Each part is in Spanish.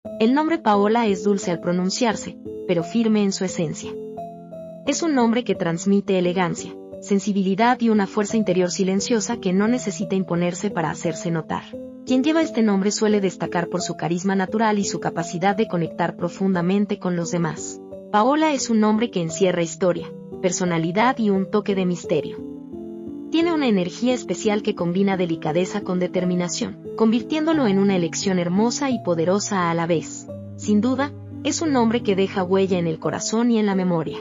El nombre Paola es dulce al pronunciarse, pero firme en su esencia. Es un nombre que transmite elegancia, sensibilidad y una fuerza interior silenciosa que no necesita imponerse para hacerse notar. Quien lleva este nombre suele destacar por su carisma natural y su capacidad de conectar profundamente con los demás. Paola es un nombre que encierra historia, personalidad y un toque de misterio. Tiene una energía especial que combina delicadeza con determinación, convirtiéndolo en una elección hermosa y poderosa a la vez. Sin duda, es un nombre que deja huella en el corazón y en la memoria.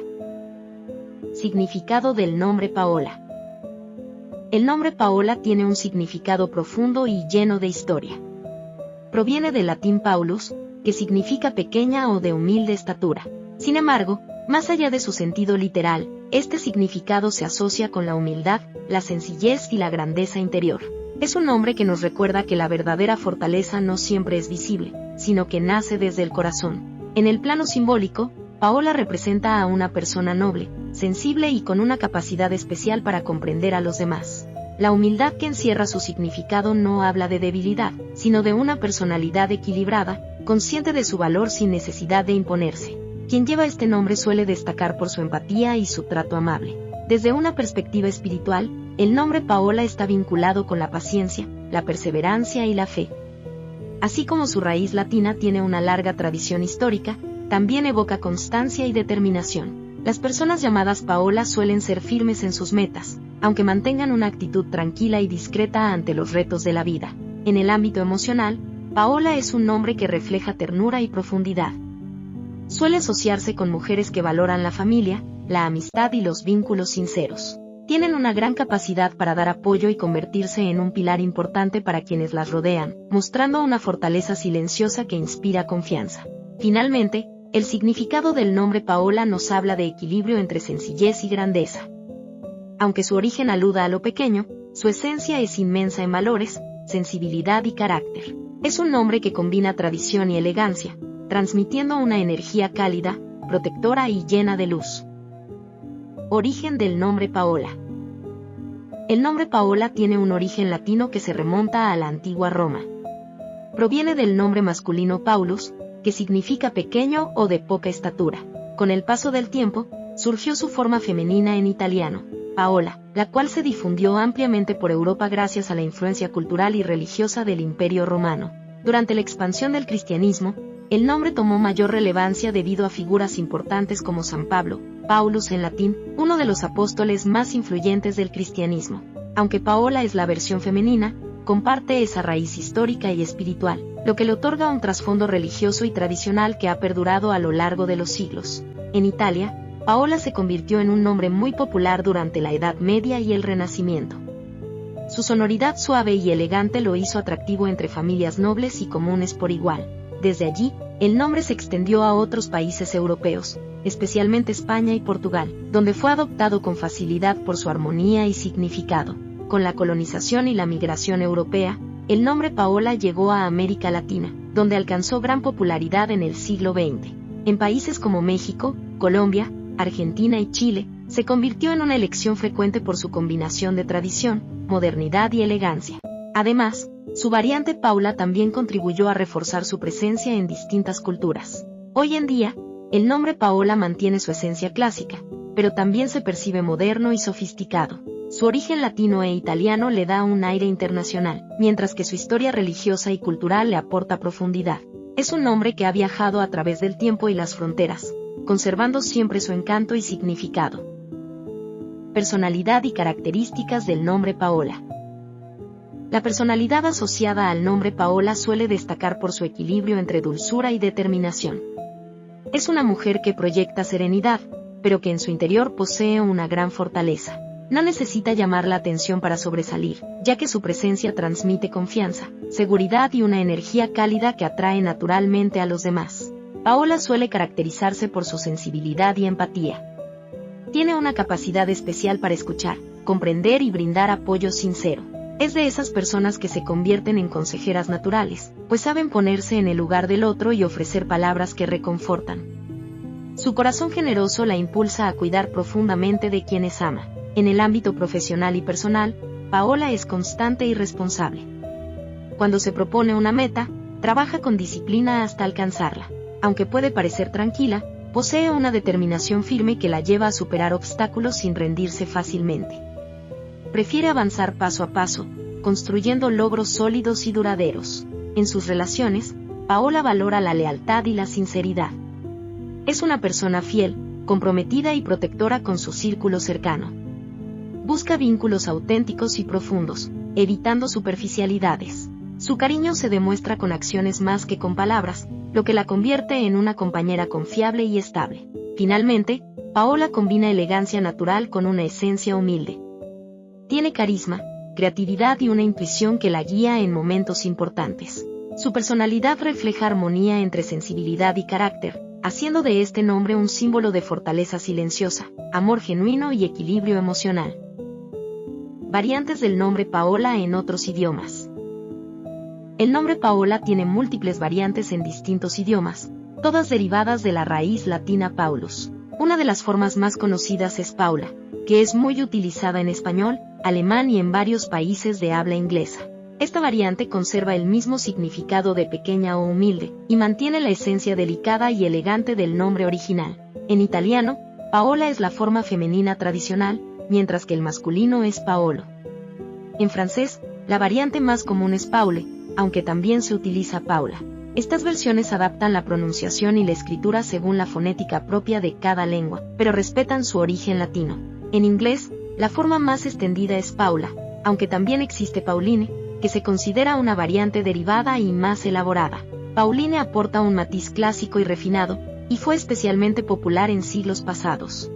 Significado del nombre Paola. El nombre Paola tiene un significado profundo y lleno de historia. Proviene del latín Paulus, que significa pequeña o de humilde estatura. Sin embargo, más allá de su sentido literal, este significado se asocia con la humildad, la sencillez y la grandeza interior. Es un nombre que nos recuerda que la verdadera fortaleza no siempre es visible, sino que nace desde el corazón. En el plano simbólico, Paola representa a una persona noble, sensible y con una capacidad especial para comprender a los demás. La humildad que encierra su significado no habla de debilidad, sino de una personalidad equilibrada, consciente de su valor sin necesidad de imponerse. Quien lleva este nombre suele destacar por su empatía y su trato amable. Desde una perspectiva espiritual, el nombre Paola está vinculado con la paciencia, la perseverancia y la fe. Así como su raíz latina tiene una larga tradición histórica, también evoca constancia y determinación. Las personas llamadas Paola suelen ser firmes en sus metas, aunque mantengan una actitud tranquila y discreta ante los retos de la vida. En el ámbito emocional, Paola es un nombre que refleja ternura y profundidad. Suele asociarse con mujeres que valoran la familia, la amistad y los vínculos sinceros. Tienen una gran capacidad para dar apoyo y convertirse en un pilar importante para quienes las rodean, mostrando una fortaleza silenciosa que inspira confianza. Finalmente, el significado del nombre Paola nos habla de equilibrio entre sencillez y grandeza. Aunque su origen aluda a lo pequeño, su esencia es inmensa en valores, sensibilidad y carácter. Es un nombre que combina tradición y elegancia, transmitiendo una energía cálida, protectora y llena de luz. Origen del nombre Paola. El nombre Paola tiene un origen latino que se remonta a la antigua Roma. Proviene del nombre masculino Paulus, que significa pequeño o de poca estatura. Con el paso del tiempo, surgió su forma femenina en italiano, Paola, la cual se difundió ampliamente por Europa gracias a la influencia cultural y religiosa del Imperio Romano. Durante la expansión del cristianismo, el nombre tomó mayor relevancia debido a figuras importantes como San Pablo, Paulus en latín, uno de los apóstoles más influyentes del cristianismo. Aunque Paola es la versión femenina, comparte esa raíz histórica y espiritual, lo que le otorga un trasfondo religioso y tradicional que ha perdurado a lo largo de los siglos. En Italia, Paola se convirtió en un nombre muy popular durante la Edad Media y el Renacimiento. Su sonoridad suave y elegante lo hizo atractivo entre familias nobles y comunes por igual. Desde allí, el nombre se extendió a otros países europeos, especialmente España y Portugal, donde fue adoptado con facilidad por su armonía y significado. Con la colonización y la migración europea, el nombre Paola llegó a América Latina, donde alcanzó gran popularidad en el siglo XX. En países como México, Colombia, Argentina y Chile, se convirtió en una elección frecuente por su combinación de tradición, modernidad y elegancia. Además, su variante Paula también contribuyó a reforzar su presencia en distintas culturas. Hoy en día, el nombre Paola mantiene su esencia clásica, pero también se percibe moderno y sofisticado. Su origen latino e italiano le da un aire internacional, mientras que su historia religiosa y cultural le aporta profundidad. Es un nombre que ha viajado a través del tiempo y las fronteras, conservando siempre su encanto y significado. Personalidad y características del nombre Paola. La personalidad asociada al nombre Paola suele destacar por su equilibrio entre dulzura y determinación. Es una mujer que proyecta serenidad, pero que en su interior posee una gran fortaleza. No necesita llamar la atención para sobresalir, ya que su presencia transmite confianza, seguridad y una energía cálida que atrae naturalmente a los demás. Paola suele caracterizarse por su sensibilidad y empatía. Tiene una capacidad especial para escuchar, comprender y brindar apoyo sincero. Es de esas personas que se convierten en consejeras naturales, pues saben ponerse en el lugar del otro y ofrecer palabras que reconfortan. Su corazón generoso la impulsa a cuidar profundamente de quienes ama. En el ámbito profesional y personal, Paola es constante y responsable. Cuando se propone una meta, trabaja con disciplina hasta alcanzarla. Aunque puede parecer tranquila, posee una determinación firme que la lleva a superar obstáculos sin rendirse fácilmente. Prefiere avanzar paso a paso, construyendo logros sólidos y duraderos. En sus relaciones, Paola valora la lealtad y la sinceridad. Es una persona fiel, comprometida y protectora con su círculo cercano. Busca vínculos auténticos y profundos, evitando superficialidades. Su cariño se demuestra con acciones más que con palabras, lo que la convierte en una compañera confiable y estable. Finalmente, Paola combina elegancia natural con una esencia humilde. Tiene carisma, creatividad y una intuición que la guía en momentos importantes. Su personalidad refleja armonía entre sensibilidad y carácter, haciendo de este nombre un símbolo de fortaleza silenciosa, amor genuino y equilibrio emocional. Variantes del nombre Paola en otros idiomas. El nombre Paola tiene múltiples variantes en distintos idiomas, todas derivadas de la raíz latina Paulus. Una de las formas más conocidas es Paula, que es muy utilizada en español, alemán y en varios países de habla inglesa. Esta variante conserva el mismo significado de pequeña o humilde, y mantiene la esencia delicada y elegante del nombre original. En italiano, Paola es la forma femenina tradicional, mientras que el masculino es Paolo. En francés, la variante más común es Paule, aunque también se utiliza Paula. Estas versiones adaptan la pronunciación y la escritura según la fonética propia de cada lengua, pero respetan su origen latino. En inglés, la forma más extendida es Paula, aunque también existe Pauline, que se considera una variante derivada y más elaborada. Pauline aporta un matiz clásico y refinado, y fue especialmente popular en siglos pasados.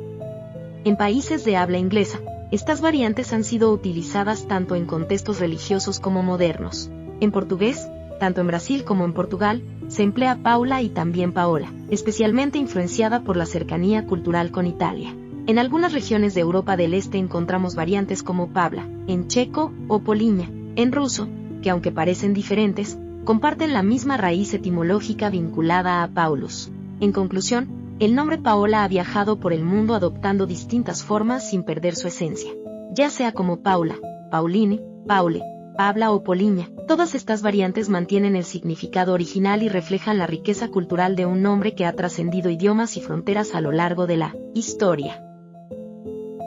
En países de habla inglesa, estas variantes han sido utilizadas tanto en contextos religiosos como modernos. En portugués, tanto en Brasil como en Portugal, se emplea Paula y también Paola, especialmente influenciada por la cercanía cultural con Italia. En algunas regiones de Europa del Este encontramos variantes como Pavla, en checo, o Poliña, en ruso, que aunque parecen diferentes, comparten la misma raíz etimológica vinculada a Paulus. En conclusión, el nombre Paola ha viajado por el mundo adoptando distintas formas sin perder su esencia. Ya sea como Paula, Pauline, Paule, Pavla o Poliña, todas estas variantes mantienen el significado original y reflejan la riqueza cultural de un nombre que ha trascendido idiomas y fronteras a lo largo de la historia.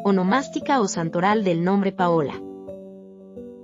Onomástica o santoral del nombre Paola.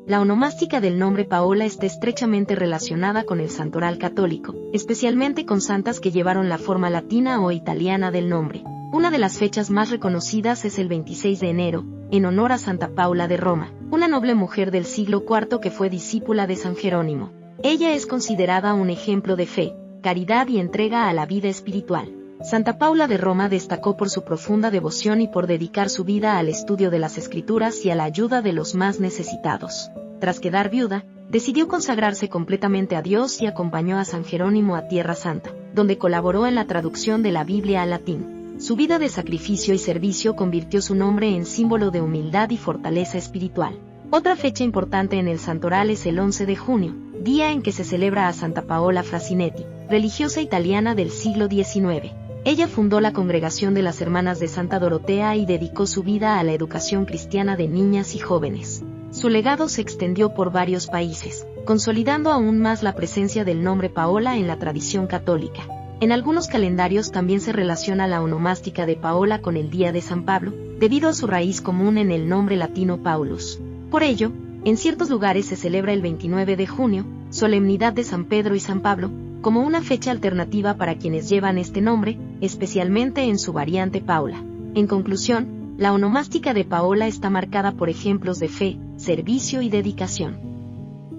La onomástica del nombre Paola está estrechamente relacionada con el santoral católico, especialmente con santas que llevaron la forma latina o italiana del nombre. Una de las fechas más reconocidas es el 26 de enero, en honor a Santa Paula de Roma, una noble mujer del siglo IV que fue discípula de San Jerónimo. Ella es considerada un ejemplo de fe, caridad y entrega a la vida espiritual. Santa Paula de Roma destacó por su profunda devoción y por dedicar su vida al estudio de las Escrituras y a la ayuda de los más necesitados. Tras quedar viuda, decidió consagrarse completamente a Dios y acompañó a San Jerónimo a Tierra Santa, donde colaboró en la traducción de la Biblia al latín. Su vida de sacrificio y servicio convirtió su nombre en símbolo de humildad y fortaleza espiritual. Otra fecha importante en el santoral es el 11 de junio, día en que se celebra a Santa Paola Frasinetti, religiosa italiana del siglo XIX. Ella fundó la Congregación de las Hermanas de Santa Dorotea y dedicó su vida a la educación cristiana de niñas y jóvenes. Su legado se extendió por varios países, consolidando aún más la presencia del nombre Paola en la tradición católica. En algunos calendarios también se relaciona la onomástica de Paola con el Día de San Pablo, debido a su raíz común en el nombre latino Paulus. Por ello, en ciertos lugares se celebra el 29 de junio, solemnidad de San Pedro y San Pablo, como una fecha alternativa para quienes llevan este nombre, especialmente en su variante Paula. En conclusión, la onomástica de Paola está marcada por ejemplos de fe, servicio y dedicación.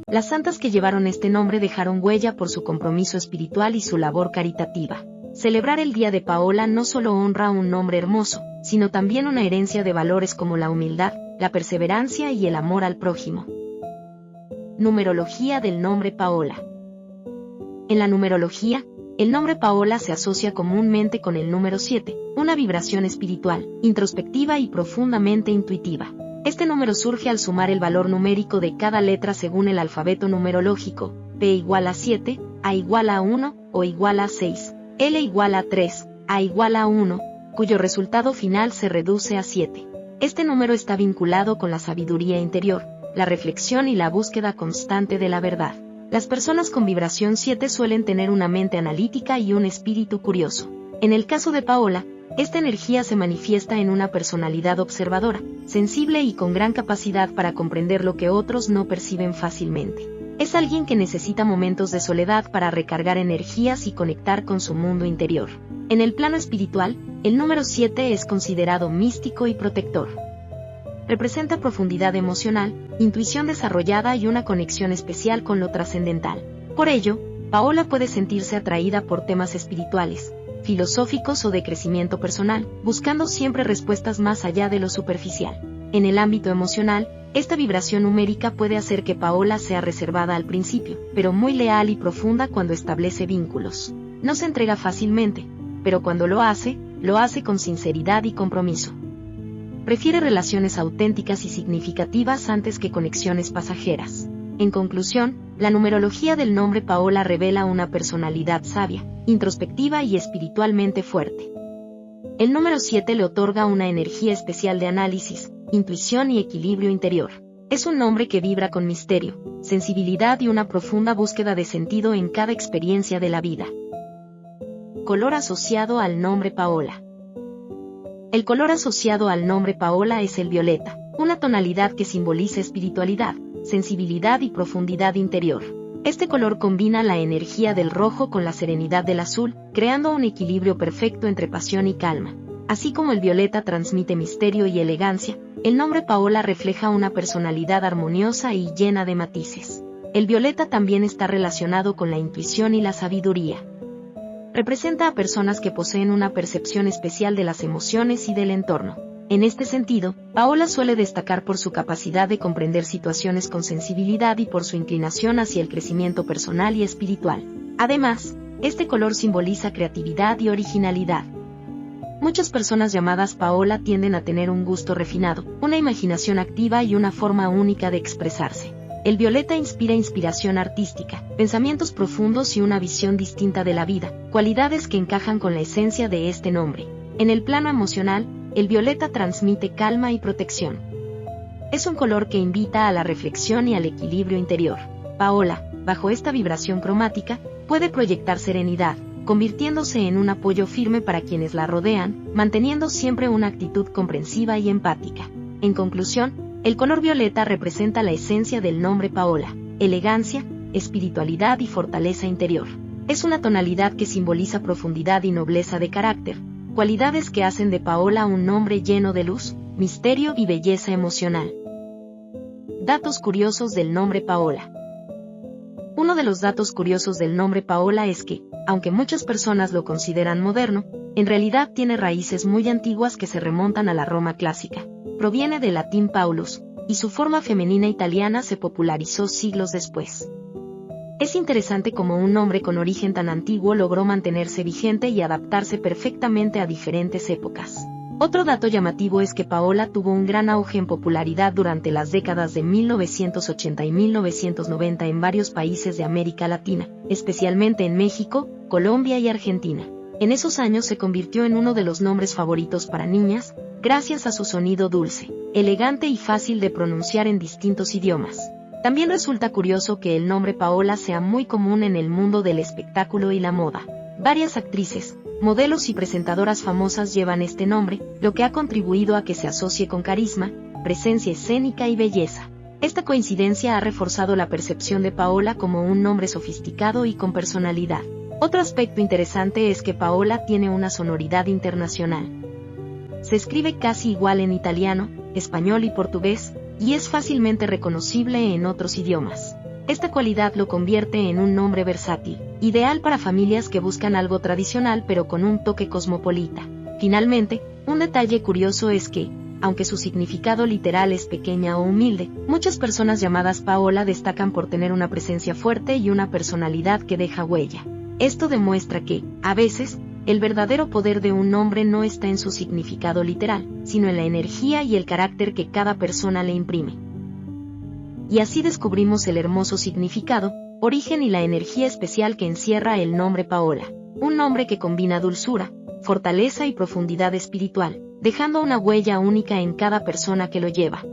Las santas que llevaron este nombre dejaron huella por su compromiso espiritual y su labor caritativa. Celebrar el Día de Paola no solo honra un nombre hermoso, sino también una herencia de valores como la humildad, la perseverancia y el amor al prójimo. Numerología del nombre Paola. En la numerología, el nombre Paola se asocia comúnmente con el número 7, una vibración espiritual, introspectiva y profundamente intuitiva. Este número surge al sumar el valor numérico de cada letra según el alfabeto numerológico, P igual a 7, A igual a 1, O igual a 6, L igual a 3, A igual a 1, cuyo resultado final se reduce a 7. Este número está vinculado con la sabiduría interior, la reflexión y la búsqueda constante de la verdad. Las personas con vibración 7 suelen tener una mente analítica y un espíritu curioso. En el caso de Paola, esta energía se manifiesta en una personalidad observadora, sensible y con gran capacidad para comprender lo que otros no perciben fácilmente. Es alguien que necesita momentos de soledad para recargar energías y conectar con su mundo interior. En el plano espiritual, el número 7 es considerado místico y protector. Representa profundidad emocional, intuición desarrollada y una conexión especial con lo trascendental. Por ello, Paola puede sentirse atraída por temas espirituales, filosóficos o de crecimiento personal, buscando siempre respuestas más allá de lo superficial. En el ámbito emocional, esta vibración numérica puede hacer que Paola sea reservada al principio, pero muy leal y profunda cuando establece vínculos. No se entrega fácilmente, pero cuando lo hace con sinceridad y compromiso. Prefiere relaciones auténticas y significativas antes que conexiones pasajeras. En conclusión, la numerología del nombre Paola revela una personalidad sabia, introspectiva y espiritualmente fuerte. El número 7 le otorga una energía especial de análisis, intuición y equilibrio interior. Es un nombre que vibra con misterio, sensibilidad y una profunda búsqueda de sentido en cada experiencia de la vida. Color asociado al nombre Paola. El color asociado al nombre Paola es el violeta, una tonalidad que simboliza espiritualidad, sensibilidad y profundidad interior. Este color combina la energía del rojo con la serenidad del azul, creando un equilibrio perfecto entre pasión y calma. Así como el violeta transmite misterio y elegancia, el nombre Paola refleja una personalidad armoniosa y llena de matices. El violeta también está relacionado con la intuición y la sabiduría. Representa a personas que poseen una percepción especial de las emociones y del entorno. En este sentido, Paola suele destacar por su capacidad de comprender situaciones con sensibilidad y por su inclinación hacia el crecimiento personal y espiritual. Además, este color simboliza creatividad y originalidad. Muchas personas llamadas Paola tienden a tener un gusto refinado, una imaginación activa y una forma única de expresarse. El violeta inspira inspiración artística, pensamientos profundos y una visión distinta de la vida, cualidades que encajan con la esencia de este nombre. En el plano emocional, el violeta transmite calma y protección. Es un color que invita a la reflexión y al equilibrio interior. Paola, bajo esta vibración cromática, puede proyectar serenidad, convirtiéndose en un apoyo firme para quienes la rodean, manteniendo siempre una actitud comprensiva y empática. En conclusión, el color violeta representa la esencia del nombre Paola: elegancia, espiritualidad y fortaleza interior. Es una tonalidad que simboliza profundidad y nobleza de carácter, cualidades que hacen de Paola un nombre lleno de luz, misterio y belleza emocional. Datos curiosos del nombre Paola. Uno de los datos curiosos del nombre Paola es que, aunque muchas personas lo consideran moderno, en realidad tiene raíces muy antiguas que se remontan a la Roma clásica. Proviene del latín Paulus, y su forma femenina italiana se popularizó siglos después. Es interesante cómo un nombre con origen tan antiguo logró mantenerse vigente y adaptarse perfectamente a diferentes épocas. Otro dato llamativo es que Paola tuvo un gran auge en popularidad durante las décadas de 1980 y 1990 en varios países de América Latina, especialmente en México, Colombia y Argentina. En esos años se convirtió en uno de los nombres favoritos para niñas, gracias a su sonido dulce, elegante y fácil de pronunciar en distintos idiomas. También resulta curioso que el nombre Paola sea muy común en el mundo del espectáculo y la moda. Varias actrices, modelos y presentadoras famosas llevan este nombre, lo que ha contribuido a que se asocie con carisma, presencia escénica y belleza. Esta coincidencia ha reforzado la percepción de Paola como un nombre sofisticado y con personalidad. Otro aspecto interesante es que Paola tiene una sonoridad internacional. Se escribe casi igual en italiano, español y portugués, y es fácilmente reconocible en otros idiomas. Esta cualidad lo convierte en un nombre versátil, ideal para familias que buscan algo tradicional pero con un toque cosmopolita. Finalmente, un detalle curioso es que, aunque su significado literal es pequeña o humilde, muchas personas llamadas Paola destacan por tener una presencia fuerte y una personalidad que deja huella. Esto demuestra que, a veces, el verdadero poder de un nombre no está en su significado literal, sino en la energía y el carácter que cada persona le imprime. Y así descubrimos el hermoso significado, origen y la energía especial que encierra el nombre Paola. Un nombre que combina dulzura, fortaleza y profundidad espiritual, dejando una huella única en cada persona que lo lleva.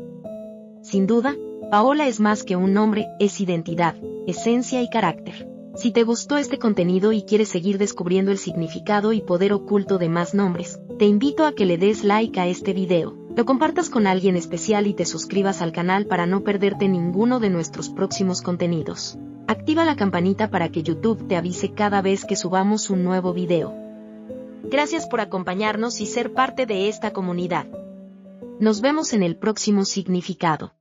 Sin duda, Paola es más que un nombre, es identidad, esencia y carácter. Si te gustó este contenido y quieres seguir descubriendo el significado y poder oculto de más nombres, te invito a que le des like a este video, lo compartas con alguien especial y te suscribas al canal para no perderte ninguno de nuestros próximos contenidos. Activa la campanita para que YouTube te avise cada vez que subamos un nuevo video. Gracias por acompañarnos y ser parte de esta comunidad. Nos vemos en el próximo significado.